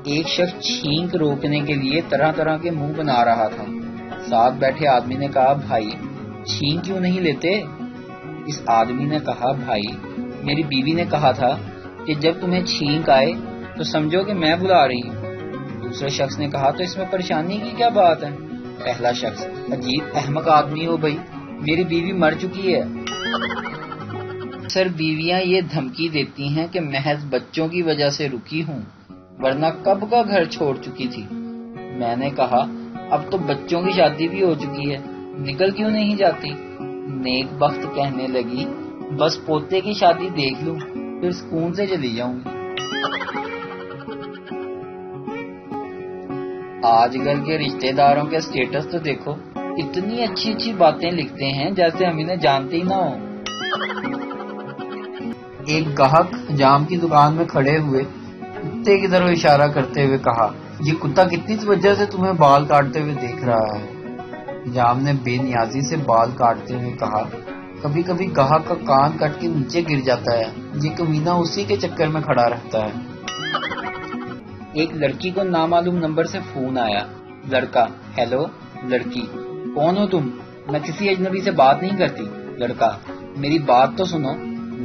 ایک شخص چھینک روکنے کے لیے طرح طرح کے منہ بنا رہا تھا۔ ساتھ بیٹھے آدمی نے کہا، بھائی چھینک کیوں نہیں لیتے؟ اس آدمی نے کہا، بھائی میری بیوی نے کہا تھا کہ جب تمہیں چھینک آئے تو سمجھو کہ میں بلا رہی ہوں۔ دوسرے شخص نے کہا، تو اس میں پریشانی کی کیا بات ہے؟ پہلا شخص، عجیب احمق آدمی ہو بھائی، میری بیوی مر چکی ہے۔ اکثر بیویاں یہ دھمکی دیتی ہیں کہ محض بچوں کی وجہ سے رکی ہوں، ورنہ کب کا گھر چھوڑ چکی تھی۔ میں نے کہا، اب تو بچوں کی شادی بھی ہو چکی ہے، نکل کیوں نہیں جاتی؟ نیک بخت کہنے لگی، بس پوتے کی شادی دیکھ لوں پھر سکون سے چلی جاؤں گی۔ آج کل کے رشتہ داروں کے سٹیٹس تو دیکھو، اتنی اچھی اچھی باتیں لکھتے ہیں جیسے ہم انہیں جانتے ہی نہ ہوں۔ ایک گاہک حجام کی دکان میں کھڑے ہوئے کتے کی طرف اشارہ کرتے ہوئے کہا، یہ کتا کتنی توجہ سے تمہیں بال کاٹتے ہوئے دیکھ رہا ہے۔ حجام نے بے نیازی سے بال کاٹتے ہوئے کہا، کبھی کبھی گاہک کا کان کٹ کے نیچے گر جاتا ہے، یہ کمینہ اسی کے چکر میں کھڑا رہتا ہے۔ ایک لڑکی کو نامعلوم نمبر سے فون آیا۔ لڑکا، ہیلو۔ لڑکی، کون ہو تم؟ میں کسی اجنبی سے بات نہیں کرتی۔ لڑکا، میری بات تو سنو۔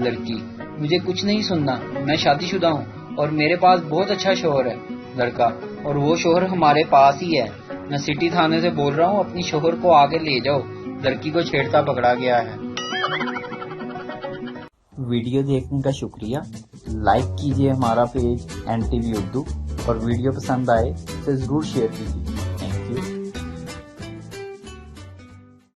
لڑکی، مجھے کچھ نہیں سننا، میں شادی شدہ ہوں اور میرے پاس بہت اچھا شوہر ہے۔ لڑکا، اور وہ شوہر ہمارے پاس ہی ہے، میں سٹی تھانے سے بول رہا ہوں، اپنی شوہر کو آگے لے جاؤ، لڑکی کو چھیڑتا پکڑا گیا ہے۔ ویڈیو دیکھنے کا شکریہ۔ لائک کیجیے ہمارا پیج NTV اردو، اور ویڈیو پسند آئے تو ضرور شیئر کیجیے۔